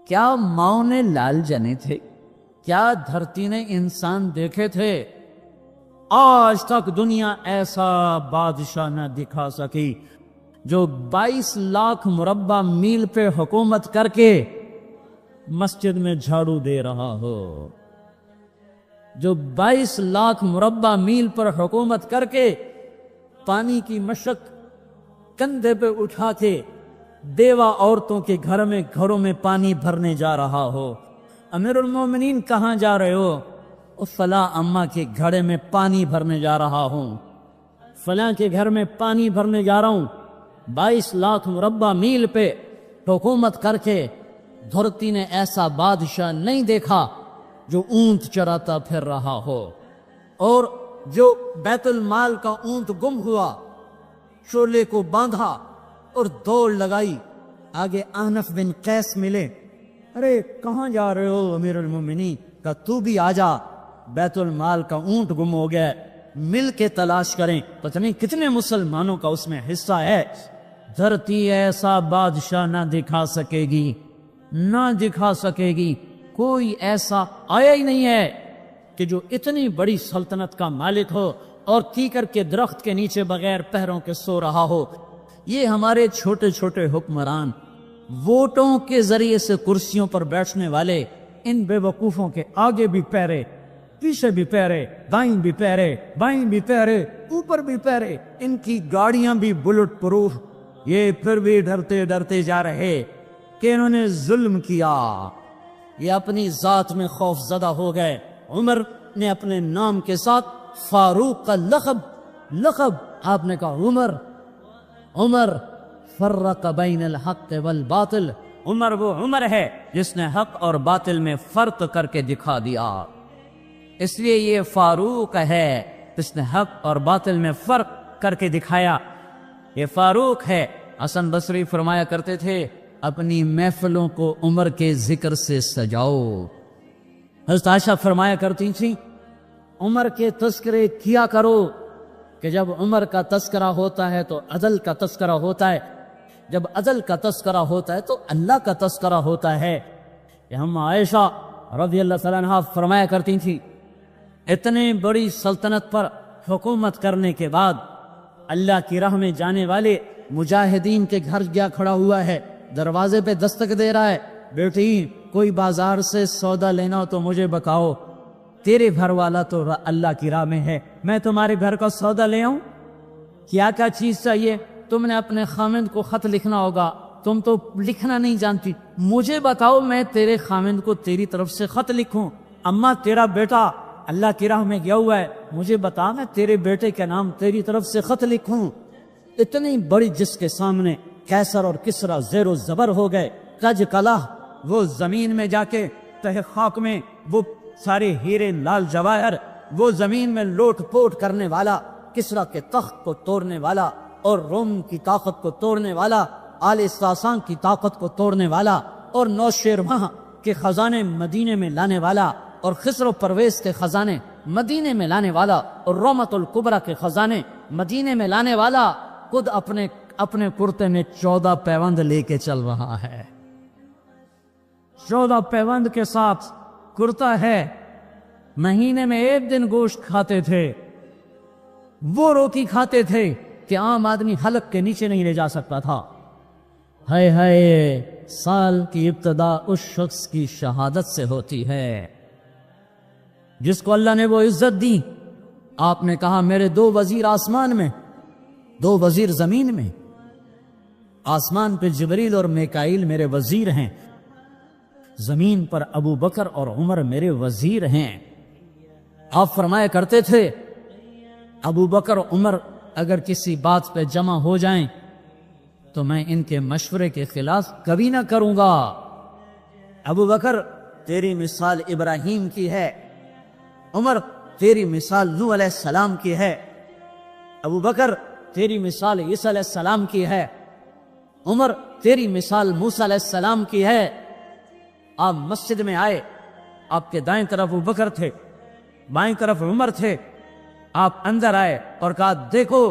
کیا ماؤں نے لال جنے تھے؟ کیا دھرتی نے انسان دیکھے تھے؟ آج تک دنیا ایسا بادشاہ نہ دکھا سکی جو 22 لاکھ مربع میل پہ حکومت کر کے مسجد میں جھاڑو دے رہا ہو، جو 22 لاکھ مربع میل پر حکومت کر کے پانی کی مشق کندھے پہ اٹھا کے بیوہ عورتوں کے گھروں میں پانی بھرنے جا رہا ہو۔ امیر المومنین کہاں جا رہے ہو؟ فلاں اماں کے گھڑے میں پانی بھرنے جا رہا ہوں، فلاں کے گھر میں پانی بھرنے جا رہا ہوں۔ 22 لاکھ مربع میل پہ حکومت کر کے دھرتی نے ایسا بادشاہ نہیں دیکھا جو اونٹ چراتا پھر رہا ہو، اور جو بیت المال کا اونٹ گم ہوا، شولے کو باندھا اور دوڑ لگائی، آگے احنف بن قیس ملے، ارے کہاں جا رہے ہو امیر المومنین؟ کہا تو بھی آجا، بیت المال کا اونٹ گم ہو گیا، مل کے تلاش کریں۔ پتہ نہیں کتنے مسلمانوں کا اس میں حصہ ہے۔ دھرتی ایسا بادشاہ نہ دکھا سکے گی، نہ دکھا سکے گی، کوئی ایسا آیا ہی نہیں ہے کہ جو اتنی بڑی سلطنت کا مالک ہو اور کیکر کے درخت کے نیچے بغیر پہروں کے سو رہا ہو۔ یہ ہمارے چھوٹے چھوٹے حکمران، ووٹوں کے ذریعے سے کرسیوں پر بیٹھنے والے، ان بے وقوفوں کے آگے بھی پیرے، پیچھے بھی پیرے، دائیں بھی پیرے، بائیں بھی پیرے، اوپر بھی پیرے، ان کی گاڑیاں بھی بلٹ پروف، یہ پھر بھی ڈرتے ڈرتے جا رہے کہ انہوں نے ظلم کیا، یہ اپنی ذات میں خوف زدہ ہو گئے۔ عمر نے اپنے نام کے ساتھ فاروق کا لقب آپ نے کہا عمر فرق بین الحق والباطل، عمر وہ عمر ہے جس نے حق اور باطل میں فرق کر کے دکھا دیا، اس لیے یہ فاروق ہے جس نے حق اور باطل میں فرق کر کے دکھایا، یہ فاروق ہے۔ حسن بصری فرمایا کرتے تھے اپنی محفلوں کو عمر کے ذکر سے سجاؤ۔ حضرت عائشہ فرمایا کرتی تھیں عمر کے تذکرے کیا کرو، کہ جب عمر کا تذکرہ ہوتا ہے تو عدل کا تذکرہ ہوتا ہے، جب عدل کا تذکرہ ہوتا ہے تو اللہ کا تذکرہ ہوتا ہے۔ کہ ہم عائشہ رضی اللہ تعالیٰ عنہا فرمایا کرتی تھی اتنے بڑی سلطنت پر حکومت کرنے کے بعد اللہ کی راہ میں جانے والے مجاہدین کے گھر گیا کھڑا ہوا ہے، دروازے پہ دستک دے رہا ہے، بیٹی کوئی بازار سے سودا لینا ہو تو مجھے بتاؤ، تیرے گھر والا تو اللہ کی راہ میں ہے، میں تمہارے گھر کا سودا لے آؤں؟ کیا کیا چیز چاہیے؟ تم نے اپنے خامند کو خط لکھنا ہوگا، تم تو لکھنا نہیں جانتی، مجھے بتاؤ میں تیرے خامند کو تیری طرف سے خط لکھوں۔ اماں تیرا بیٹا اللہ کی راہ میں گیا ہوا ہے، مجھے بتا میں تیرے بیٹے کے نام تیری طرف سے خط لکھوں۔ اتنی بڑی جس کے سامنے قیصر اور کسریٰ زیر و زبر ہو گئے، کج کلہ، وہ زمین میں جا کے تہ خاک میں وہ سارے ہیرے لال جواہر، وہ زمین میں لوٹ پوٹ کرنے والا، کسریٰ کے تخت کو توڑنے والا اور روم کی طاقت کو توڑنے والا، آل ساسان کی طاقت کو توڑنے والا اور نوشیروان کے خزانے مدینے میں لانے والا اور خسرو پرویز کے خزانے مدینے میں لانے والا اور رومت الکبریٰ کے خزانے مدینے میں لانے والا خود اپنے کرتے میں 14 پیوند لے کے چل رہا ہے، 14 پیوند کے ساتھ کرتا ہے، مہینے میں 1 دن گوشت کھاتے تھے، وہ روٹی کھاتے تھے کہ عام آدمی حلق کے نیچے نہیں لے جا سکتا تھا۔ ہائے ہائے، سال کی ابتدا اس شخص کی شہادت سے ہوتی ہے جس کو اللہ نے وہ عزت دی۔ آپ نے کہا میرے 2 وزیر آسمان میں، 2 وزیر زمین میں، آسمان پہ جبریل اور میکائیل میرے وزیر ہیں، زمین پر ابو بکر اور عمر میرے وزیر ہیں۔ آپ فرمایا کرتے تھے ابو بکر اور عمر اگر کسی بات پہ جمع ہو جائیں تو میں ان کے مشورے کے خلاف کبھی نہ کروں گا۔ ابو بکر تیری مثال ابراہیم کی ہے، عمر تیری مثال نوح علیہ السلام کی ہے، ابو بکر تیری مثال عیسیٰ علیہ السلام کی ہے، عمر تیری مثال موسیٰ علیہ السلام کی ہے۔ آپ مسجد میں آئے، آپ کے دائیں طرف ابو بکر تھے، بائیں طرف عمر تھے، آپ اندر آئے اور کہا دیکھو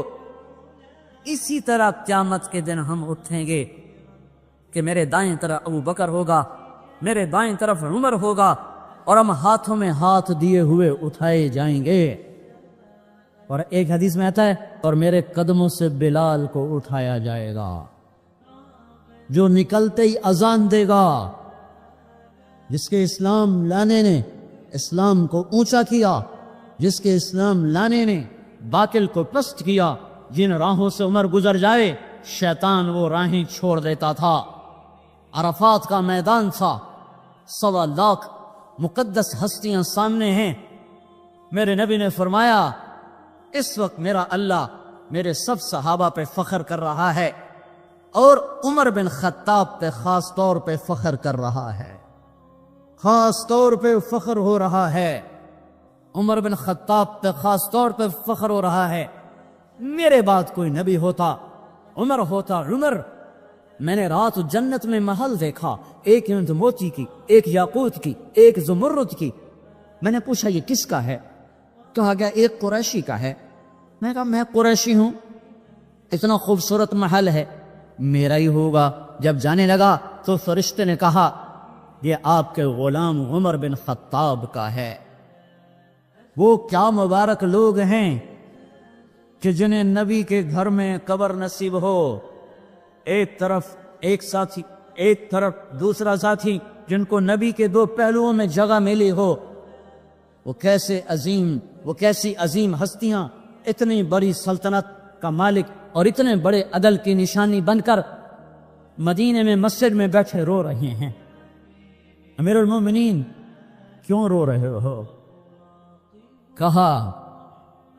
اسی طرح قیامت کے دن ہم اٹھیں گے کہ میرے دائیں طرف ابو بکر ہوگا میرے دائیں طرف عمر ہوگا اور ہم ہاتھوں میں ہاتھ دیے ہوئے اٹھائے جائیں گے. اور ایک حدیث میں آتا ہے اور میرے قدموں سے بلال کو اٹھایا جائے گا جو نکلتے ہی اذان دے گا. جس کے اسلام لانے نے اسلام کو اونچا کیا، جس کے اسلام لانے نے باطل کو پست کیا. جن راہوں سے عمر گزر جائے شیطان وہ راہیں چھوڑ دیتا تھا. عرفات کا میدان تھا، 1.25 لاکھ مقدس ہستیاں سامنے ہیں. میرے نبی نے فرمایا اس وقت میرا اللہ میرے سب صحابہ پہ فخر کر رہا ہے اور عمر بن خطاب پہ خاص طور پہ فخر کر رہا ہے، خاص طور پہ فخر ہو رہا ہے. عمر بن خطاب پہ خاص طور پہ فخر ہو رہا ہے. میرے بعد کوئی نبی ہوتا عمر ہوتا. عمر میں نے رات جنت میں محل دیکھا، ایک یونت موتی کی، ایک یاقوت کی، ایک زمرد کی. میں نے پوچھا یہ کس کا ہے؟ کہا گیا ایک قریشی کا ہے. میں نے کہا میں قریشی ہوں، اتنا خوبصورت محل ہے، میرا ہی ہوگا. جب جانے لگا تو فرشتے نے کہا یہ آپ کے غلام عمر بن خطاب کا ہے. وہ کیا مبارک لوگ ہیں کہ جنہیں نبی کے گھر میں قبر نصیب ہو. ایک طرف ایک ساتھی، ایک طرف دوسرا ساتھی، جن کو نبی کے 2 پہلوؤں میں جگہ ملی ہو. وہ کیسی عظیم ہستیاں اتنی بڑی سلطنت کا مالک اور اتنے بڑے عدل کی نشانی بن کر مدینے میں مسجد میں بیٹھے رو رہے ہیں. امیر المومنین کیوں رو رہے ہو؟ کہا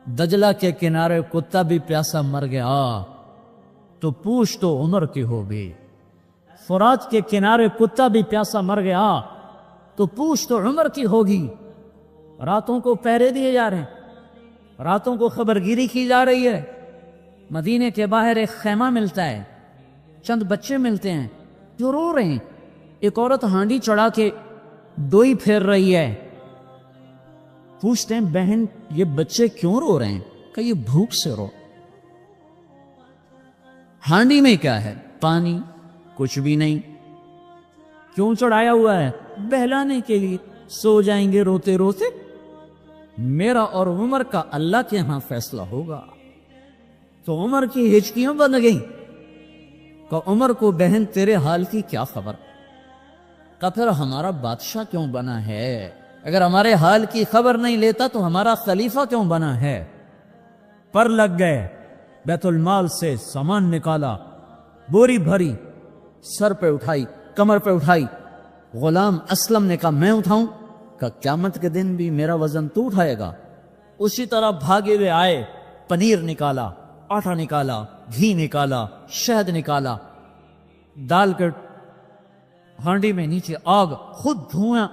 دجلہ کے کنارے کتا بھی پیاسا مر گیا تو پوچھ تو عمر کی ہوگی. فرات کے کنارے کتا بھی پیاسا مر گیا تو پوچھ تو عمر کی ہوگی. راتوں کو پہرے دیے جا رہے ہیں، راتوں کو خبرگیری کی جا رہی ہے. مدینے کے باہر ایک خیمہ ملتا ہے، چند بچے ملتے ہیں جو رو رہے ہیں. ایک عورت ہانڈی چڑھا کے ڈوئی پھیر رہی ہے. پوچھتے ہیں بہن یہ بچے کیوں رو رہے ہیں؟ کہ یہ بھوک سے رو. ہانڈی میں کیا ہے؟ پانی، کچھ بھی نہیں. کیوں چڑھایا ہوا ہے؟ بہلانے کے لیے. سو جائیں گے روتے روتے. میرا اور عمر کا اللہ کے ہاں فیصلہ ہوگا. تو عمر کی ہچکیاں بن گئیں کہ عمر کو بہن تیرے حال کی کیا خبر؟ کہ پھر ہمارا بادشاہ کیوں بنا ہے؟ اگر ہمارے حال کی خبر نہیں لیتا تو ہمارا خلیفہ کیوں بنا ہے؟ پر لگ گئے، بیت المال سے سامان نکالا، بوری بھری، سر پہ اٹھائی، کمر پہ اٹھائی. غلام اسلم نے کہا میں اٹھاؤں؟ کہ قیامت کے دن بھی میرا وزن تو اٹھائے گا. اسی طرح بھاگے ہوئے آئے، پنیر نکالا، آٹا نکالا، گھی نکالا، شہد نکالا، ڈال کر ہانڈی میں نیچے آگ، خود دھواں،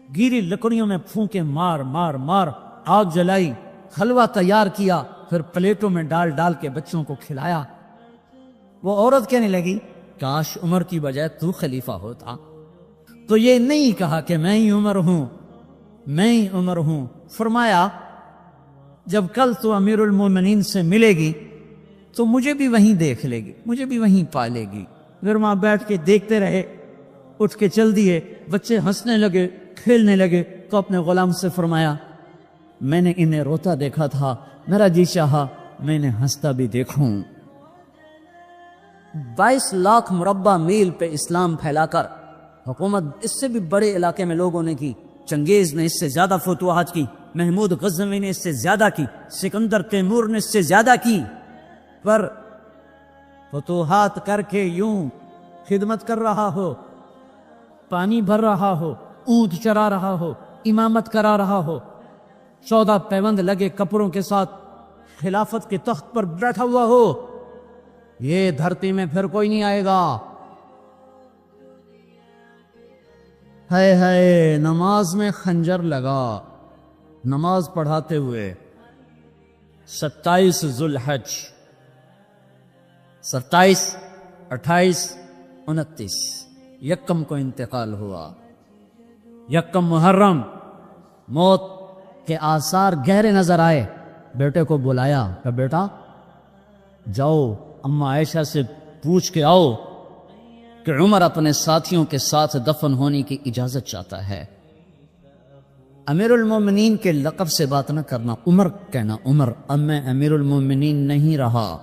گیلی لکڑیوں میں پھونکے مار مار مار آگ جلائی، حلوہ تیار کیا، پھر پلیٹوں میں ڈال ڈال کے بچوں کو کھلایا. وہ عورت کہنے لگی کاش عمر کی بجائے تو خلیفہ ہوتا. تو یہ نہیں کہا کہ میں ہی عمر ہوں، میں ہی عمر ہوں. فرمایا جب کل تو امیر المومنین سے ملے گی تو مجھے بھی وہیں دیکھ لے گی، مجھے بھی وہیں پالے گی. پھر وہاں بیٹھ کے دیکھتے رہے. اٹھ کے چل دیے. بچے ہنسنے لگے، کھیلنے لگے. تو اپنے غلام سے فرمایا میں نے انہیں روتا دیکھا تھا، میرا جی چاہا میں نے ہنستا بھی دیکھوں. 22 لاکھ مربع میل پہ اسلام پھیلا کر حکومت اس سے بھی بڑے علاقے میں لوگوں نے کی. چنگیز نے اس سے زیادہ فتوحات کی، محمود غزنوی نے اس سے زیادہ کی، سکندر تیمور نے اس سے زیادہ کی. پر فتوحات کر کے یوں خدمت کر رہا ہو، پانی بھر رہا ہو، اونٹ چرا رہا ہو، امامت کرا رہا ہو، 14 پیوند لگے کپڑوں کے ساتھ خلافت کے تخت پر بیٹھا ہوا ہو، یہ دھرتی میں پھر کوئی نہیں آئے گا. ہے نماز میں خنجر لگا. نماز پڑھاتے ہوئے 27 ذوالحج، 27، 28، 29 یکم کو انتقال ہوا. یکم محرم موت کے آثار گہرے نظر آئے. بیٹے کو بلایا کہ بیٹا جاؤ اماں عائشہ سے پوچھ کے آؤ کہ عمر اپنے ساتھیوں کے ساتھ دفن ہونے کی اجازت چاہتا ہے۔ امیر المومنین کے لقب سے بات نہ کرنا، عمر کہنا، عمر اب میں امیر المومنین نہیں رہا۔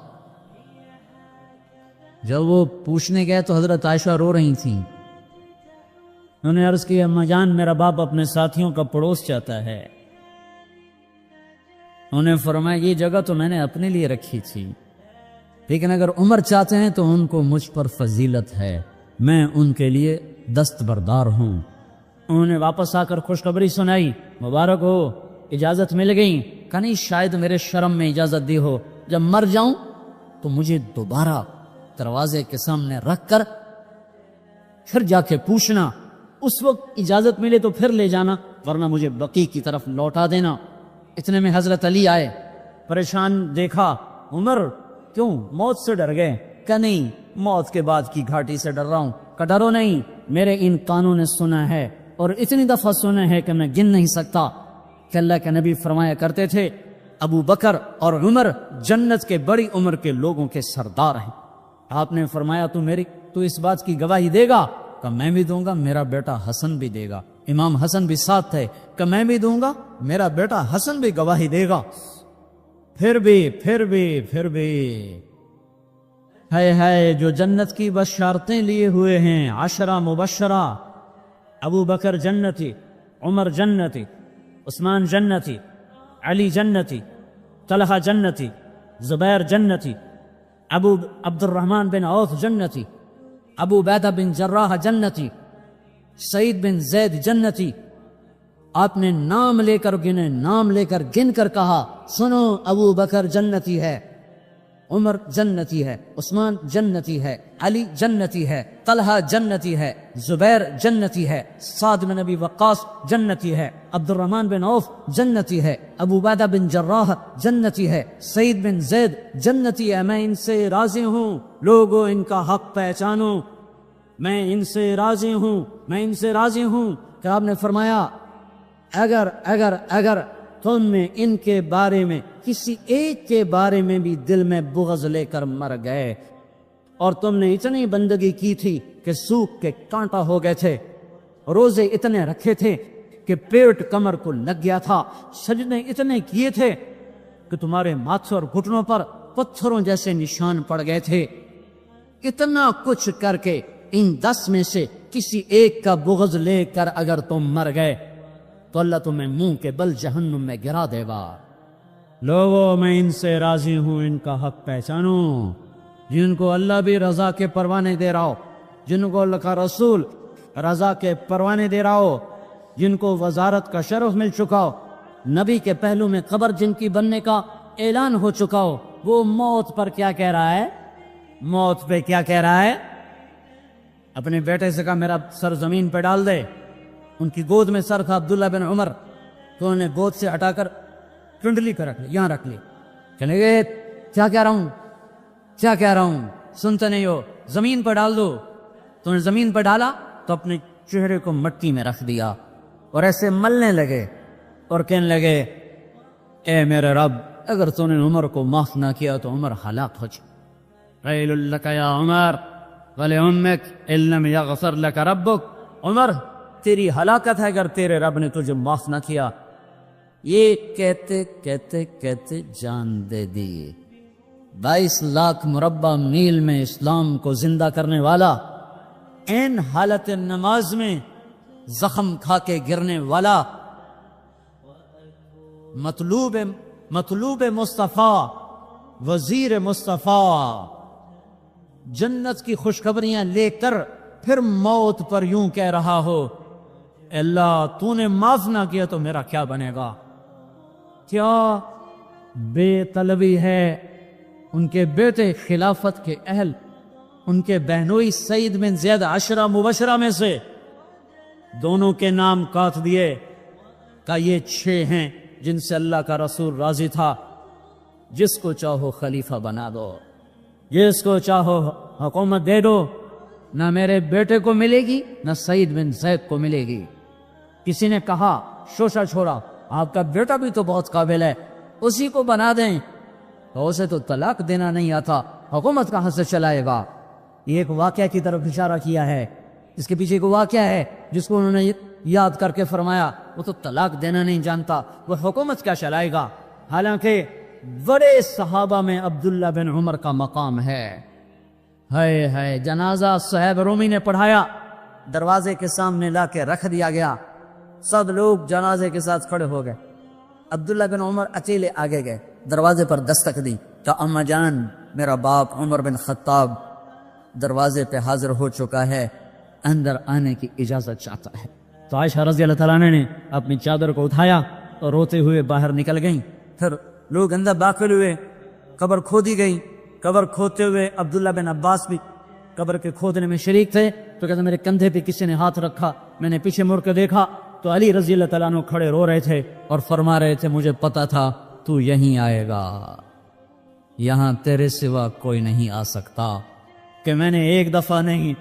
جب وہ پوچھنے گئے تو حضرت عائشہ رو رہی تھیں، انہوں نے عرض کی اماں جان میرا باپ اپنے ساتھیوں کا پڑوس چاہتا ہے۔ انہوں نے فرمایا یہ جگہ تو میں نے اپنے لیے رکھی تھی، لیکن اگر عمر چاہتے ہیں تو ان کو مجھ پر فضیلت ہے، میں ان کے لیے دستبردار ہوں۔ انہوں نے واپس آ کر خوشخبری سنائی، مبارک ہو اجازت مل گئی۔ کہ نہیں شاید میرے شرم میں اجازت دی ہو، جب مر جاؤں تو مجھے دوبارہ دروازے کے سامنے رکھ کر پھر جا کے پوچھنا، اس وقت اجازت ملے تو پھر لے جانا، ورنہ مجھے بقیع کی طرف لوٹا دینا۔ اتنے میں حضرت علی آئے، پریشان دیکھا، عمر کیوں موت سے ڈر گئے؟ کہ نہیں موت کے بعد کی گھاٹی سے ڈر رہا ہوں۔ کہ ڈرو نہیں، میرے ان کانوں نے سنا ہے اور اتنی دفعہ سنا ہے کہ میں گن نہیں سکتا کہ اللہ کے نبی فرمایا کرتے تھے ابو بکر اور عمر جنت کے بڑی عمر کے لوگوں کے سردار ہیں۔ آپ نے فرمایا تو اس بات کی گواہی دے گا؟ کہ میں بھی دوں گا، میرا بیٹا حسن بھی دے گا۔ امام حسن بھی ساتھ تھے، کہ میں بھی دوں گا، میرا بیٹا حسن بھی گواہی دے گا۔ پھر بھی ہے جو جنت کی بشارتیں لیے ہوئے ہیں، 10 مبشرہ، ابو بکر جنتی، عمر جنتی، عثمان جنتی، علی جنتی، طلحہ جنتی، زبیر جنتی، ابو عبد الرحمن بن عوف جنتی، ابو عبیدہ بن جراح جنتی، سعید بن زید جنتی۔ آپ نے نام لے کر گنے، نام لے کر گن کر کہا سنو ابو بکر جنتی ہے، عمر جنتی ہے، عثمان جنتی ہے، علی جنتی ہے، طلحہ جنتی ہے، زبیر جنتی ہے، سعد بن ابی وقاص جنتی ہے، عبد الرحمن بن عوف جنتی ہے، ابو عبیدہ بن جراح جنتی ہے، سعید بن زید جنتی ہے۔ میں ان سے راضی ہوں، لوگوں ان کا حق پہچانو، میں ان سے راضی ہوں، میں ان سے راضی ہوں۔ کہ آپ نے فرمایا اگر تم نے ان کے بارے میں کسی ایک کے بارے میں بھی دل میں بغض لے کر مر گئے، اور تم نے اتنی بندگی کی تھی کہ سوکھ کے کانٹا ہو گئے تھے، روزے اتنے رکھے تھے کہ پیٹ کمر کو لگ گیا تھا، سجدے اتنے کیے تھے کہ تمہارے ماتھے اور گھٹنوں پر پتھروں جیسے نشان پڑ گئے تھے، اتنا کچھ کر کے ان 10 میں سے کسی ایک کا بغض لے کر اگر تم مر گئے تو اللہ تمہیں منہ کے بل جہنم میں گرا دے گا۔ لوگوں میں ان سے راضی ہوں، ان کا حق پہچانو، جن کو اللہ بھی رضا کے پروانے دے رہا ہو، جن کو اللہ کا رسول رضا کے پروانے دے رہا ہو، جن کو وزارت کا شرف مل چکا ہو، نبی کے پہلو میں قبر جن کی بننے کا اعلان ہو چکا ہو، وہ موت پر کیا کہہ رہا ہے؟ موت پہ کیا کہہ رہا ہے؟ اپنے بیٹے سے کہا میرا سر زمین پہ ڈال دے، ان کی گود میں سر تھا عبداللہ بن عمر، تو انہوں نے گود سے ہٹا کر کنڈلی کر رکھ لی، یہاں رکھ لی، کہنے گے کیا کہہ رہا ہوں سنتے نہیں ہو، زمین پر ڈال دو۔ تو انہوں نے زمین پر ڈالا تو اپنے چہرے کو مٹی میں رکھ دیا اور ایسے ملنے لگے اور کہنے لگے اے میرے رب اگر تو نے عمر کو معاف نہ کیا تو عمر ہلاک ہو جائے۔ ویل لک یا عمر ولامک ان لم یغفر لک ربک، عمر تیری ہلاکت ہے اگر تیرے رب نے تجھے معاف نہ کیا۔ یہ کہتے کہتے کہتے جان دے دی۔ 22 لاکھ مربع میل میں اسلام کو زندہ کرنے والا، این حالت نماز میں زخم کھا کے گرنے والا، مطلوب مصطفیٰ، وزیر مصطفیٰ، جنت کی خوشخبریاں لے کر پھر موت پر یوں کہہ رہا ہو اللہ تو نے معاف نہ کیا تو میرا کیا بنے گا؟ کیا بے طلبی ہے ان کے بیٹے خلافت کے اہل، ان کے بہنوئی سعید بن زید 10 مبشرہ میں سے دونوں کے نام کاٹ دیے کہ یہ 6 ہیں جن سے اللہ کا رسول راضی تھا، جس کو چاہو خلیفہ بنا دو، جس کو چاہو حکومت دے دو، نہ میرے بیٹے کو ملے گی نہ سعید بن زید کو ملے گی۔ کسی نے کہا شوشا چھوڑا آپ کا بیٹا بھی تو بہت قابل ہے، اسی کو بنا دیں، تو اسے تو طلاق دینا نہیں آتا، حکومت کہاں سے چلائے گا؟ یہ ایک واقعہ کی طرف اشارہ کیا ہے، اس کے پیچھے ایک واقعہ ہے جس کو انہوں نے یاد کر کے فرمایا وہ تو طلاق دینا نہیں جانتا، وہ حکومت کیا چلائے گا؟ حالانکہ بڑے صحابہ میں عبداللہ بن عمر کا مقام ہے۔ ہے جنازہ صہیب رومی نے پڑھایا، دروازے کے سامنے لا کے رکھ دیا گیا، سب لوگ جنازے کے ساتھ کھڑے ہو گئے، عبداللہ بن عمر اکیلے آگے گئے، دروازے پر دستک دی، کہا اماں جان میرا باپ عمر بن خطاب دروازے پہ حاضر ہو چکا ہے، اندر آنے کی اجازت چاہتا ہے۔ تو عائشہ رضی اللہ تعالیٰ عنہ نے اپنی چادر کو اٹھایا اور روتے ہوئے باہر نکل گئیں۔ پھر لوگ اندر داخل ہوئے، قبر کھودی گئی، قبر کھودتے ہوئے عبداللہ بن عباس بھی قبر کے کھودنے میں شریک تھے، تو کہتے میرے کندھے پہ کسی نے ہاتھ رکھا، میں نے پیچھے مڑ کے دیکھا تو علی رضی اللہ تعالیٰ عنہ کھڑے رو رہے تھے اور فرما رہے تھے مجھے پتا تھا تو یہیں آئے گا، یہاں تیرے سوا کوئی نہیں آ سکتا۔ کہ میں نے ایک دفعہ نہیں،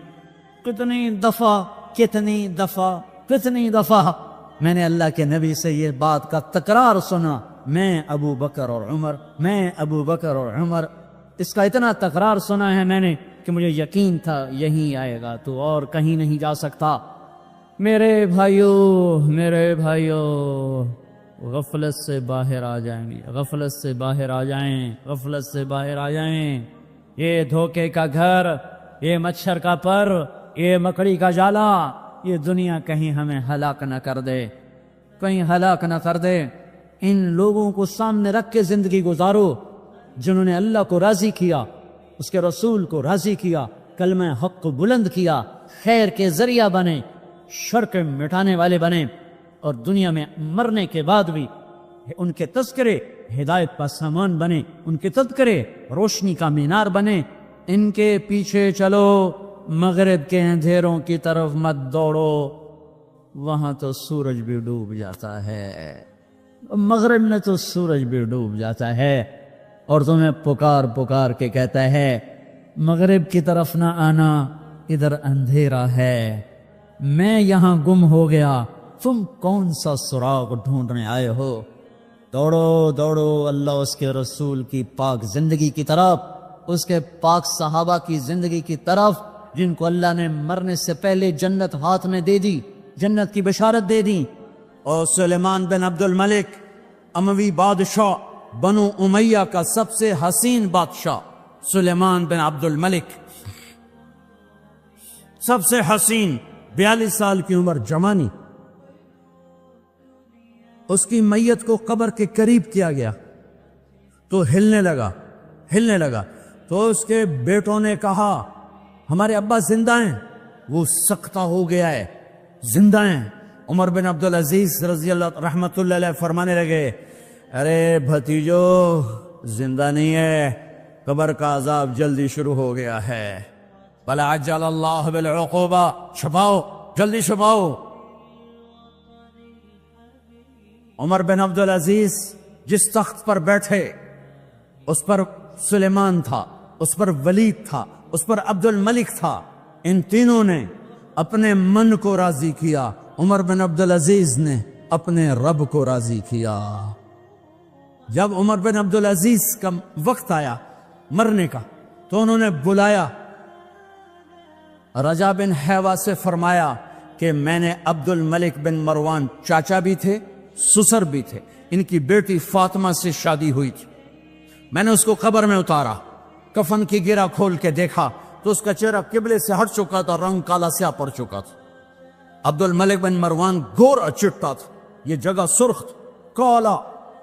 کتنی دفعہ میں نے اللہ کے نبی سے یہ بات کا تکرار سنا، میں ابو بکر اور عمر، اس کا اتنا تکرار سنا ہے میں نے کہ مجھے یقین تھا یہیں آئے گا، تو اور کہیں نہیں جا سکتا۔ میرے بھائیو غفلت سے باہر آ جائیں گے، غفلت سے باہر آ جائیں۔ یہ دھوکے کا گھر، یہ مچھر کا پر، یہ مکڑی کا جالا، یہ دنیا کہیں ہمیں ہلاک نہ کر دے۔ ان لوگوں کو سامنے رکھ کے زندگی گزارو جنہوں نے اللہ کو راضی کیا، اس کے رسول کو راضی کیا، کلمہ حق کو بلند کیا، خیر کے ذریعہ بنے، شر کے مٹانے والے بنے، اور دنیا میں مرنے کے بعد بھی ان کے تذکرے ہدایت کا سامان بنے، ان کے تذکرے روشنی کا مینار بنے۔ ان کے پیچھے چلو، مغرب کے اندھیروں کی طرف مت دوڑو، وہاں تو سورج بھی ڈوب جاتا ہے، مغرب میں تو سورج بھی ڈوب جاتا ہے، اور تمہیں پکار کے کہتا ہے مغرب کی طرف نہ آنا، ادھر اندھیرا ہے، میں یہاں گم ہو گیا، تم کون سا سراغ ڈھونڈنے آئے ہو؟ دوڑو اللہ اس کے رسول کی پاک زندگی کی طرف، اس کے پاک صحابہ کی زندگی کی طرف، جن کو اللہ نے مرنے سے پہلے جنت ہاتھ میں دے دی، جنت کی بشارت دے دی۔ اور سلیمان بن عبد الملک اموی بادشاہ، بنو امیہ کا سب سے حسین بادشاہ سلیمان بن عبد الملک، سب سے حسین، 42 سال کی عمر، جوانی۔ اس کی میت کو قبر کے قریب کیا گیا تو ہلنے لگا تو اس کے بیٹوں نے کہا ہمارے ابا زندہ ہیں، وہ سکتہ ہو گیا ہے، زندہ ہیں۔ عمر بن عبدالعزیز رضی اللہ رحمت اللہ علیہ فرمانے لگے ارے بھتیجو زندہ نہیں ہے، قبر کا عذاب جلدی شروع ہو گیا ہے، بلا عجل اللہ بالعقوبہ، چھپاؤ، جلدی چھپاؤ۔ عمر بن عبدالعزیز جس تخت پر بیٹھے اس پر سلیمان تھا، اس پر ولید تھا، اس پر عبد الملک تھا، ان تینوں نے اپنے من کو راضی کیا، عمر بن عبدالعزیز نے اپنے رب کو راضی کیا۔ جب عمر بن عبدالعزیز کا وقت آیا مرنے کا تو انہوں نے بلایا رجا بن حیوہ سے، فرمایا کہ میں نے عبد الملک بن مروان، چاچا بھی تھے سسر بھی تھے، ان کی بیٹی فاطمہ سے شادی ہوئی تھی، میں نے اس کو قبر میں اتارا، کفن کی گرہ کھول کے دیکھا تو اس کا چہرہ قبلے سے ہٹ چکا تھا، رنگ کالا سیاہ پڑ چکا تھا۔ عبد الملک بن مروان گورا چٹا تھا، یہ جگہ سرخ کالا۔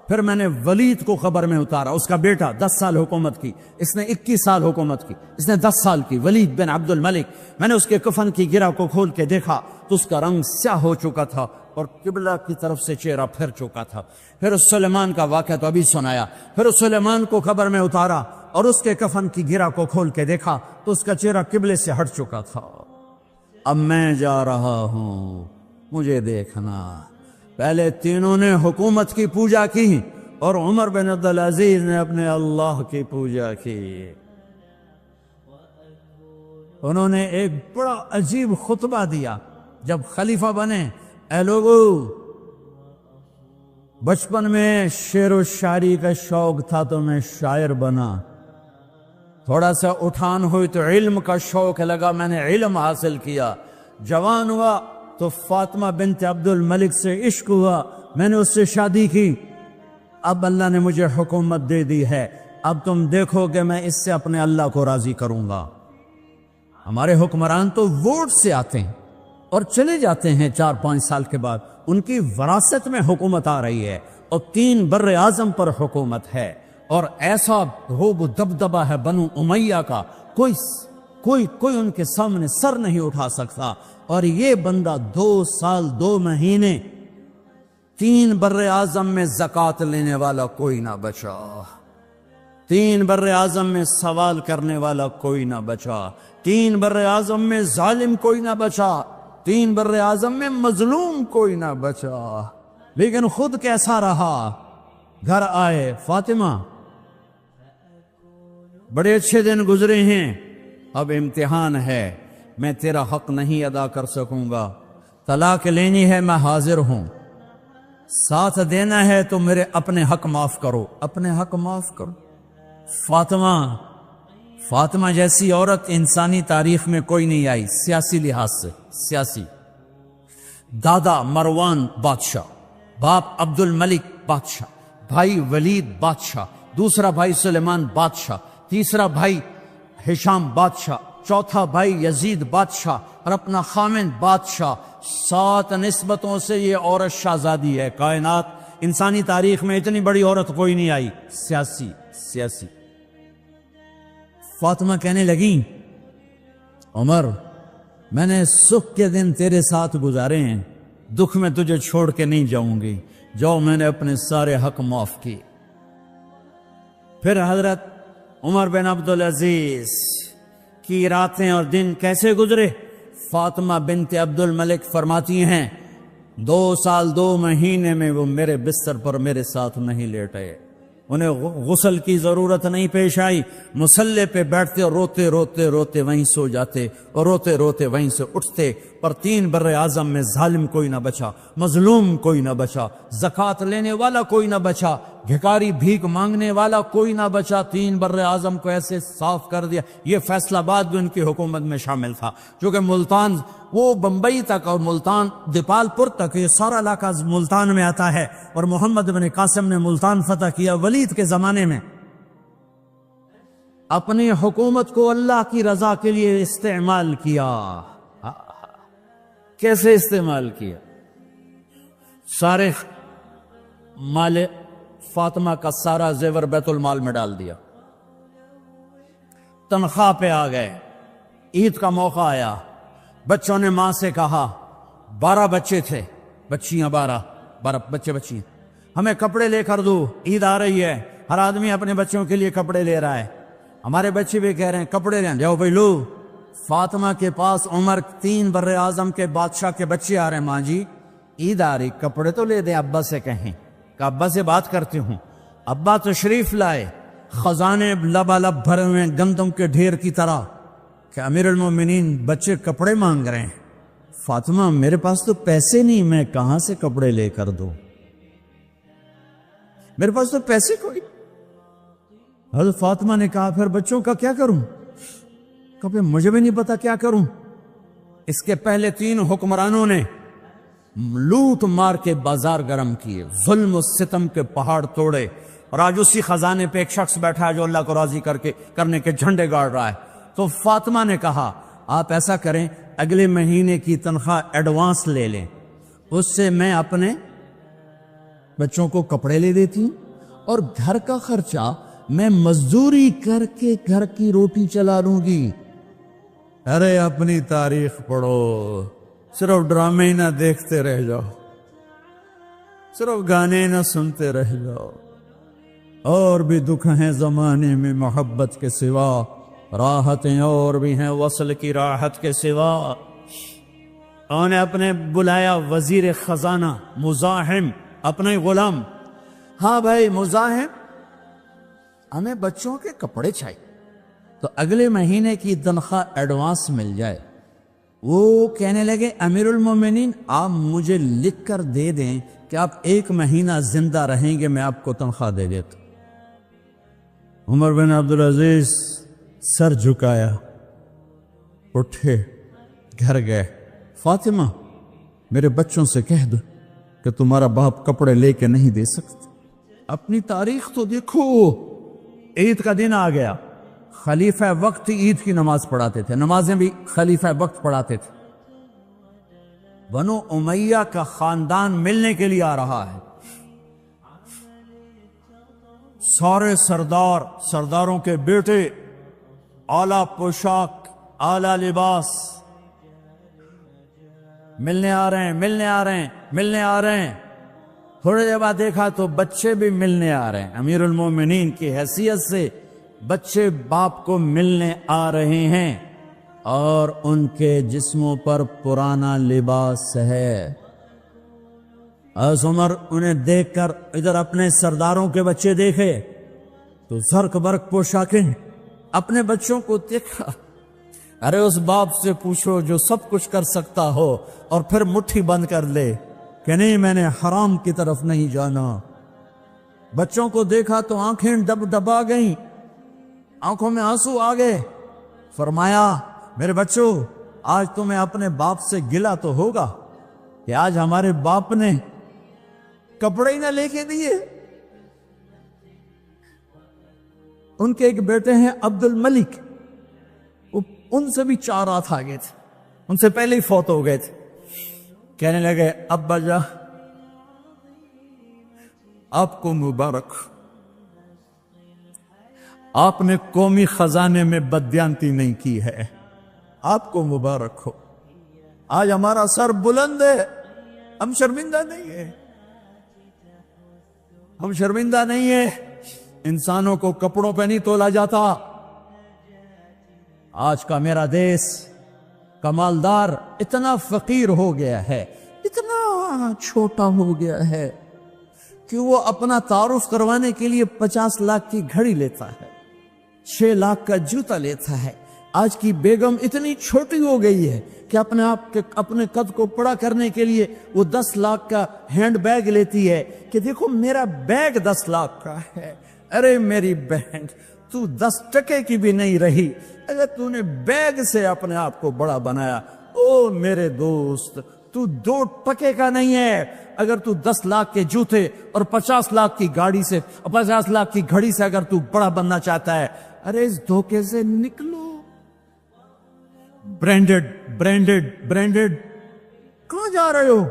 پھر میں نے ولید کو قبر میں اتارا، اس کا بیٹا 10 سال حکومت کی، اس نے 21 سال حکومت کی، اس نے 10 سال کی، ولید بن عبد الملک۔ میں نے اس کے کفن کی گرہ کو کھول کے دیکھا تو اس کا رنگ سیاہ ہو چکا تھا اور قبلہ کی طرف سے چہرہ پھر چکا تھا۔ پھر اس سلیمان کا واقعہ تو ابھی سنایا، پھر اس سلیمان کو قبر میں اتارا اور اس کے کفن کی گرہ کو کھول کے دیکھا تو اس کا چہرہ قبلے سے ہٹ چکا تھا۔ اب میں جا رہا ہوں، مجھے دیکھنا۔ پہلے تینوں نے حکومت کی پوجا کی اور عمر بن عبدالعزیز نے اپنے اللہ کی پوجا کی۔ انہوں نے ایک بڑا عجیب خطبہ دیا جب خلیفہ بنے، اے لوگو، بچپن میں شعر و شاعری کا شوق تھا تو میں شاعر بنا، تھوڑا سا اٹھان ہوئی تو علم کا شوق لگا، میں نے علم حاصل کیا۔ جوان ہوا تو فاطمہ بنت عبد الملک سے عشق ہوا، میں نے اس سے شادی کی۔ اب اللہ نے مجھے حکومت دے دی ہے، اب تم دیکھو کہ میں اس سے اپنے اللہ کو راضی کروں گا۔ ہمارے حکمران تو ووٹ سے آتے ہیں اور چلے جاتے ہیں 4-5 سال کے بعد، ان کی وراثت میں حکومت آ رہی ہے اور 3 بر اعظم پر حکومت ہے، اور ایسا رعب و دبدبہ ہے بنو امیہ کا، کوئی ان کے سامنے سر نہیں اٹھا سکتا۔ اور یہ بندہ 2 سال 2 مہینے 3 بر اعظم میں زکوٰۃ لینے والا کوئی نہ بچا، 3 بر اعظم میں سوال کرنے والا کوئی نہ بچا، 3 بر اعظم میں ظالم کوئی نہ بچا، 3 بر اعظم میں مظلوم کوئی نہ بچا۔ لیکن خود کیسا رہا؟ گھر آئے، فاطمہ بڑے اچھے دن گزرے ہیں، اب امتحان ہے، میں تیرا حق نہیں ادا کر سکوں گا، طلاق لینی ہے میں حاضر ہوں، ساتھ دینا ہے تو میرے اپنے حق معاف کرو، اپنے حق معاف کرو۔ فاطمہ جیسی عورت انسانی تاریخ میں کوئی نہیں آئی، سیاسی لحاظ سے، سیاسی۔ دادا مروان بادشاہ، باپ عبد الملک بادشاہ، بھائی ولید بادشاہ، دوسرا بھائی سلیمان بادشاہ، تیسرا بھائی ہشام بادشاہ، چوتھا بھائی یزید بادشاہ، اور اپنا خامن بادشاہ۔ 7 نسبتوں سے یہ عورت شہزادی ہے۔ کائنات انسانی تاریخ میں اتنی بڑی عورت کوئی نہیں آئی، سیاسی۔ فاطمہ کہنے لگی، عمر میں نے سکھ کے دن تیرے ساتھ گزارے ہیں، دکھ میں تجھے چھوڑ کے نہیں جاؤں گی، جو میں نے اپنے سارے حق معاف کیے۔ پھر حضرت عمر بن عبدالعزیز کی راتیں اور دن کیسے گزرے؟ فاطمہ بنت عبد الملک فرماتی ہیں 2 سال 2 مہینے میں وہ میرے بستر پر میرے ساتھ نہیں لیٹے، انہیں غسل کی ضرورت نہیں پیش آئی، مصلے پہ بیٹھتے اور روتے وہیں سو جاتے اور روتے وہیں سے اٹھتے۔ پر 3 بر اعظم میں ظالم کوئی نہ بچا، مظلوم کوئی نہ بچا، زکوٰۃ لینے والا کوئی نہ بچا، بھکاری بھیک مانگنے والا کوئی نہ بچا۔ 3 بر اعظم کو ایسے صاف کر دیا۔ یہ فیصل آباد بھی ان کی حکومت میں شامل تھا، چونکہ ملتان وہ بمبئی تک اور ملتان دیپال پور تک، یہ سارا علاقہ ملتان میں آتا ہے، اور محمد بن قاسم نے ملتان فتح کیا ولید کے زمانے میں۔ اپنی حکومت کو اللہ کی رضا کے لیے استعمال کیا۔ کیسے استعمال کیا؟ سارے مال فاطمہ کا سارا زیور بیت المال میں ڈال دیا، تنخواہ پہ آ گئے، عید کا موقع آیا، بچوں نے ماں سے کہا، 12 بچے تھے، بچیاں 12 بچے بچیاں، ہمیں کپڑے لے کر دو، عید آ رہی ہے، ہر آدمی اپنے بچوں کے لیے کپڑے لے رہا ہے، ہمارے بچے بھی کہہ رہے ہیں کپڑے لیں، جاؤ بھائی لو۔ فاطمہ کے پاس عمر 3 بر اعظم کے بادشاہ کے بچے آ رہے ہیں، ماں جی عید آ رہی، کپڑے تو لے دیں، ابا سے کہیں کہ ابا سے بات کرتی ہوں۔ ابا تشریف لائے، خزانے لبالب بھرے ہوئے گندم کے ڈھیر کی طرح، کہ امیر المومنین بچے کپڑے مانگ رہے ہیں۔ فاطمہ میرے پاس تو پیسے نہیں، میں کہاں سے کپڑے لے کر دوں، میرے پاس تو پیسے کوئی۔ حضرت فاطمہ نے کہا پھر بچوں کا کیا کروں؟ کہ مجھے بھی نہیں پتا کیا کروں۔ اس کے پہلے 3 حکمرانوں نے لوٹ مار کے بازار گرم کیے، ظلم و ستم کے پہاڑ توڑے، اور آج اسی خزانے پہ ایک شخص بیٹھا ہے جو اللہ کو راضی کرنے کے جھنڈے گاڑ رہا ہے۔ تو فاطمہ نے کہا آپ ایسا کریں، اگلے مہینے کی تنخواہ ایڈوانس لے لیں، اس سے میں اپنے بچوں کو کپڑے لے دیتی ہوں، اور گھر کا خرچہ میں مزدوری کر کے گھر کی روٹی چلا لوں گی۔ ارے اپنی تاریخ پڑھو، صرف ڈرامے ہی نہ دیکھتے رہ جاؤ، صرف گانے نہ سنتے رہ جاؤ، اور بھی دکھ ہیں زمانے میں محبت کے سوا، راحتیں اور بھی ہیں وصل کی راحت کے سوا۔ انہوں نے اپنے بلایا وزیر خزانہ مزاحم، اپنے غلام، ہاں بھائی مزاحم ہمیں بچوں کے کپڑے چاہیے، تو اگلے مہینے کی تنخواہ ایڈوانس مل جائے۔ وہ کہنے لگے امیر المومنین آپ مجھے لکھ کر دے دیں کہ آپ 1 مہینہ زندہ رہیں گے، میں آپ کو تنخواہ دے دیتا۔ عمر بن عبدالعزیز سر جھکایا، اٹھے، گھر گئے۔ فاطمہ میرے بچوں سے کہہ دو کہ تمہارا باپ کپڑے لے کے نہیں دے سکتے۔ اپنی تاریخ تو دیکھو، عید کا دن آ گیا، خلیفہ وقت عید کی نماز پڑھاتے تھے، نمازیں بھی خلیفہ وقت پڑھاتے تھے۔ بنو امیہ کا خاندان ملنے کے لیے آ رہا ہے، سارے سرداروں کے بیٹے، اعلیٰ پوشاک، اعلیٰ لباس، ملنے آ رہے ہیں۔ تھوڑے دیر بعد دیکھا تو بچے بھی ملنے آ رہے ہیں۔ امیر المومنین کی حیثیت سے بچے باپ کو ملنے آ رہے ہیں اور ان کے جسموں پر پرانا لباس ہے۔ حضرت عمر انہیں دیکھ کر ادھر اپنے سرداروں کے بچے دیکھے تو زرق برق پوشاکیں، اپنے بچوں کو دیکھا۔ ارے اس باپ سے پوچھو جو سب کچھ کر سکتا ہو اور پھر مٹھی بند کر لے کہ نہیں میں نے حرام کی طرف نہیں جانا۔ بچوں کو دیکھا تو آنکھیں دبا گئیں، آنکھوں میں آنسو آ گئے۔ فرمایا میرے بچوں، آج تمہیں اپنے باپ سے گلہ تو ہوگا کہ آج ہمارے باپ نے کپڑے ہی نہ لے کے دیے۔ ان کے ایک بیٹے ہیں عبد الملک، ان سے بھی 4 رات آگے تھے، ان سے پہلے ہی فوت ہو گئے تھے۔ کہنے لگے ابا جا آپ کو مبارک، آپ نے قومی خزانے میں بددیانتی نہیں کی ہے، آپ کو مبارک ہو۔ آج ہمارا سر بلند ہے، ہم شرمندہ نہیں ہے، انسانوں کو کپڑوں پہ نہیں تولا جاتا۔ آج کا میرا دیس کا مالدار اتنا فقیر ہو گیا ہے، اتنا چھوٹا ہو گیا ہے کہ وہ اپنا تعارف کروانے کے لیے 50 لاکھ کی گھڑی لیتا ہے، 6 لاکھ کا جوتا لیتا ہے۔ آج کی بیگم اتنی چھوٹی ہو گئی ہے کہ اپنے قد کو پڑا کرنے کے لیے وہ 10 لاکھ کا ہینڈ بیگ لیتی ہے کہ دیکھو میرا بیگ 10 لاکھ کا ہے۔ ارے میری بہن، تو 10 ٹکے کی بھی نہیں رہی اگر تو نے بیگ سے اپنے آپ کو بڑا بنایا۔ او میرے دوست، تو 2 ٹکے کا نہیں ہے اگر تو 10 لاکھ کے جوتے اور 50 لاکھ کی گاڑی سے، 50 لاکھ کی گھڑی سے اگر تو بڑا بننا چاہتا ہے۔ ارے اس دھوکے سے نکلو۔ برینڈڈ کہاں جا رہے ہو؟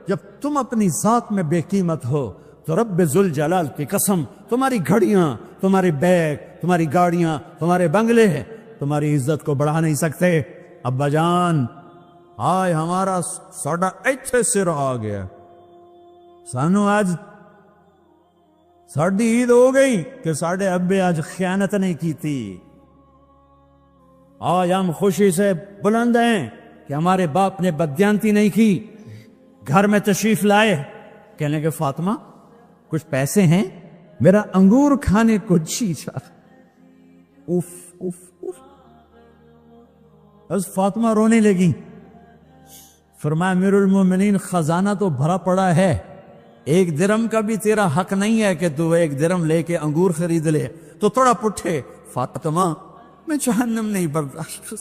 جب تم اپنی ذات میں بے قیمت ہو تو رب ذوالجلال کی قسم، تمہاری گھڑیاں، تمہاری بیگ، تمہاری گاڑیاں، تمہارے بنگلے تمہاری عزت کو بڑھا نہیں سکتے۔ ابا جان، آج ہمارا ساڈا ایتھے سر آ گیا، سانو آج ساڈی عید ہو گئی کہ ساڈے ابے آج خیانت نہیں کی تھی۔ آج ہم خوشی سے بلند ہیں کہ ہمارے باپ نے بددیانتی نہیں کی۔ گھر میں تشریف لائے، کہنے کہ فاطمہ کچھ پیسے ہیں، میرا انگور کھانے کو جی چاہا۔ اف اف اف، بس فاطمہ رونے لگی۔ فرمایا امیر المومنین خزانہ تو بھرا پڑا ہے، 1 درم کا بھی تیرا حق نہیں ہے کہ تو 1 درم لے کے انگور خرید لے۔ تو تھوڑا پٹھے، فاطمہ میں جہنم نہیں برداشت۔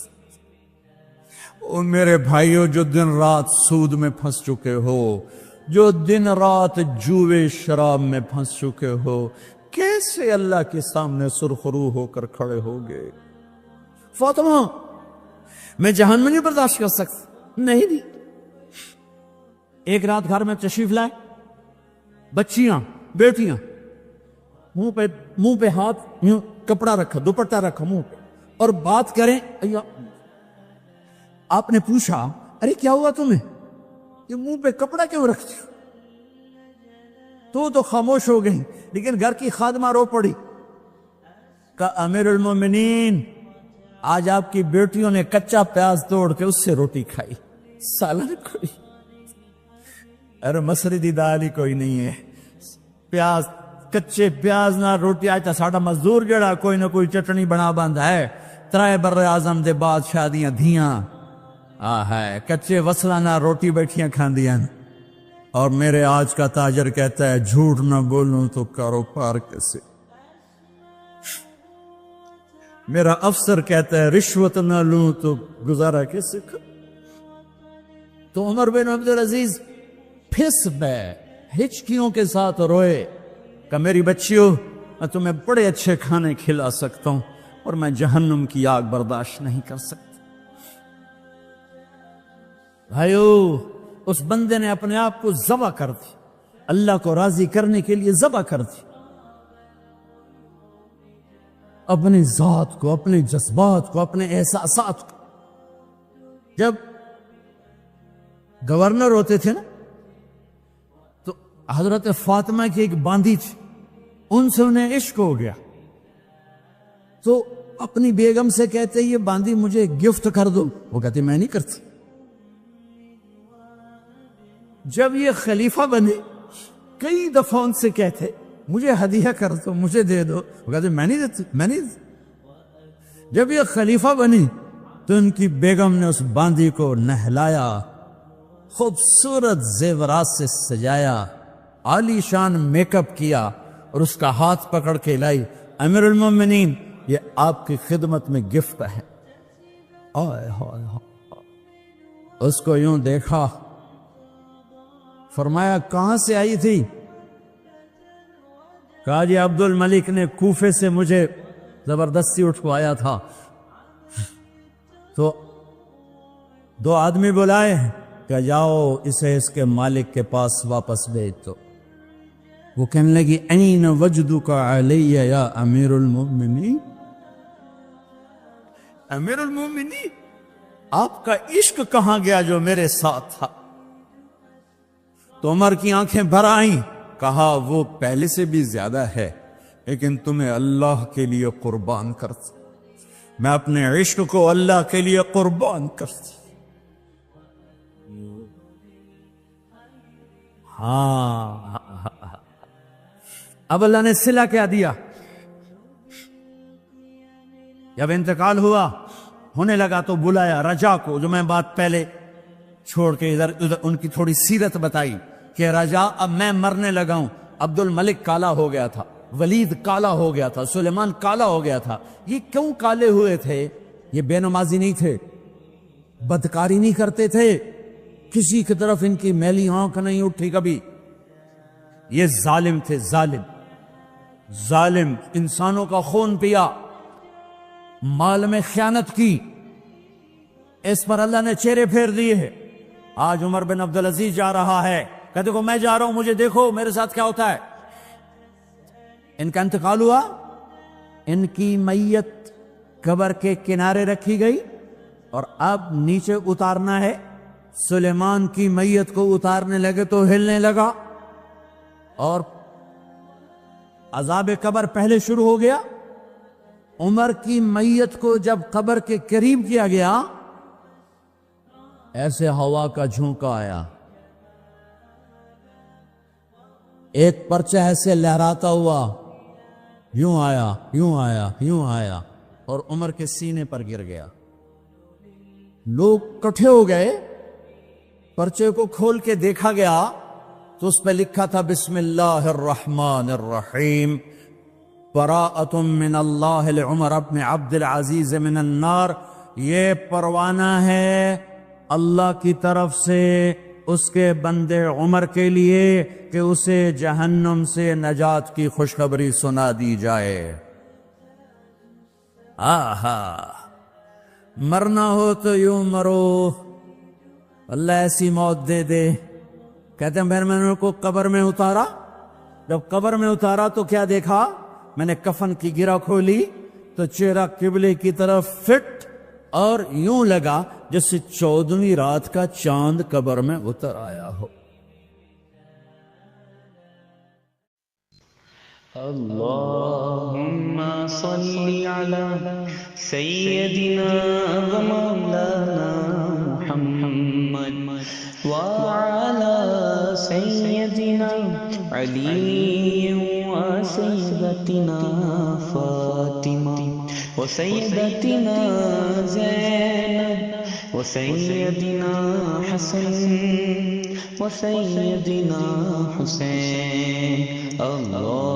او میرے بھائیو، جو دن رات سود میں پھنس چکے ہو، جو دن رات جوے شراب میں پھنس چکے ہو، کیسے اللہ کے سامنے سرخرو ہو کر کھڑے ہوگے؟ فاطمہ میں جہنم نہیں برداشت کر سکتا، نہیں۔ ایک رات گھر میں تشریف لائے، بچیاں، بیٹیاں، منہ پہ ہاتھ، کپڑا رکھا، دوپٹہ رکھا منہ پہ، اور بات کریں۔ آپ نے پوچھا ارے کیا ہوا تمہیں، یہ منہ پہ کپڑا کیوں رکھتی ہو؟ تو خاموش ہو گئی، لیکن گھر کی خادمہ رو پڑی۔ کہا امیر المومنین، آج آپ کی بیٹیوں نے کچا پیاز توڑ کے اس سے روٹی کھائی، سالن کوئی، ارے مسری دی دال ہی کوئی نہیں ہے، پیاز، کچے پیاز نہ روٹی۔ آج تا ساڑا مزدور جڑا کوئی نہ کوئی چٹنی بنا بند ہے، 3 بر اعظم دے بعد شادیاں دھیاں ہے، کچے وصلہ نہ روٹی بیٹھیاں کھاندیاں۔ اور میرے آج کا تاجر کہتا ہے جھوٹ نہ بولوں تو کاروبار کیسے۔ میرا افسر کہتا ہے رشوت نہ لوں تو گزارا کیسے کروں؟ تو عمر بن عبدالعزیز پھس گئے، ہچکیوں کے ساتھ روئے کہ میری بچیوں، میں تمہیں بڑے اچھے کھانے کھلا سکتا ہوں اور میں جہنم کی آگ برداشت نہیں کر سکتا۔ بھائیو، اس بندے نے اپنے آپ کو ذبح کر دی، اللہ کو راضی کرنے کے لیے ذبح کر دی، اپنی ذات کو، اپنے جذبات کو، اپنے احساسات کو۔ جب گورنر ہوتے تھے نا تو حضرت فاطمہ کی ایک باندی تھی، ان سے انہیں عشق ہو گیا، تو اپنی بیگم سے کہتے یہ باندی مجھے گفٹ کر دو، وہ کہتے میں نہیں کرتی۔ جب یہ خلیفہ بنے کئی دفعہ ان سے کہتے مجھے ہدیہ کر دو، مجھے دے دو، وہ کہتے میں نہیں دیتی، میں نہیں دیتی۔ جب یہ خلیفہ بنی تو ان کی بیگم نے اس باندی کو نہلایا، خوبصورت زیورات سے سجایا، عالی شان میک اپ کیا اور اس کا ہاتھ پکڑ کے لائی، امیر المومنین یہ آپ کی خدمت میں گفٹ ہے۔ آئے ہائے ہائے، اس کو یوں دیکھا، فرمایا کہاں سے آئی تھی؟ کہا جی عبد الملک نے کوفے سے مجھے زبردستی اٹھوایا تھا، تو 2 آدمی بلائے کہ جاؤ اسے اس کے مالک کے پاس واپس بھیج دو۔ وہ کہنے لگی این وجدک علی یا امیر المؤمنین، امیر المؤمنین آپ کا عشق کہاں گیا جو میرے ساتھ تھا؟ تو عمر کی آنکھیں بھر آئیں، کہا وہ پہلے سے بھی زیادہ ہے، لیکن تمہیں اللہ کے لیے قربان کرتا، میں اپنے عشق کو اللہ کے لیے قربان کرتا۔ ہاں، اب اللہ نے صلہ کیا دیا؟ جب انتقال ہوا ہونے لگا تو بلایا رجا کو، جو میں بات پہلے چھوڑ کے ادھر ان کی تھوڑی سیرت بتائی کہ رجا اب میں مرنے لگا ہوں، عبد الملک کالا ہو گیا تھا، ولید کالا ہو گیا تھا، سلیمان کالا ہو گیا تھا۔ یہ کیوں کالے ہوئے تھے؟ یہ بے نمازی نہیں تھے، بدکاری نہیں کرتے تھے، کسی کی طرف ان کی میلی آنکھ نہیں اٹھی کبھی، یہ ظالم تھے، ظالم انسانوں کا خون پیا، مال میں خیانت کی، اس پر اللہ نے چہرے پھیر دیے ہیں۔ آج عمر بن عبدالعزیز جا رہا ہے، کہتے کو میں جا رہا ہوں، مجھے دیکھو میرے ساتھ کیا ہوتا ہے۔ ان کا انتقال ہوا، ان کی میت قبر کے کنارے رکھی گئی اور اب نیچے اتارنا ہے۔ سلیمان کی میت کو اتارنے لگے تو ہلنے لگا اور عذاب قبر پہلے شروع ہو گیا۔ عمر کی میت کو جب قبر کے قریب کیا گیا، ایسے ہوا کا جھونکا آیا، ایک پرچہ ایسے لہراتا ہوا، یوں آیا، یوں آیا، یوں آیا اور عمر کے سینے پر گر گیا۔ لوگ کٹھے ہو گئے، پرچے کو کھول کے دیکھا گیا تو اس پہ لکھا تھا بسم اللہ الرحمن الرحیم، براءۃ من اللہ لعمر بن عبد العزیز من النار۔ یہ پروانہ ہے اللہ کی طرف سے اس کے بندے عمر کے لیے کہ اسے جہنم سے نجات کی خوشخبری سنا دی جائے۔ آہا، مرنا ہو تو یوں مرو، اللہ ایسی موت دے دے۔ کہتے ہیں میں نے کو قبر میں اتارا، جب قبر میں اتارا تو کیا دیکھا؟ میں نے کفن کی گرہ کھولی تو چہرہ قبلے کی طرف فٹ اور یوں لگا جیسے 14ویں رات کا چاند قبر میں اتر آیا ہو۔ اللهم صل على سيدنا ومولانا محمد وعلى سيدنا علي وسيدتنا فاطمة وسيدتنا زينب وسيدنا حسن وسيدنا حسين۔ اللہ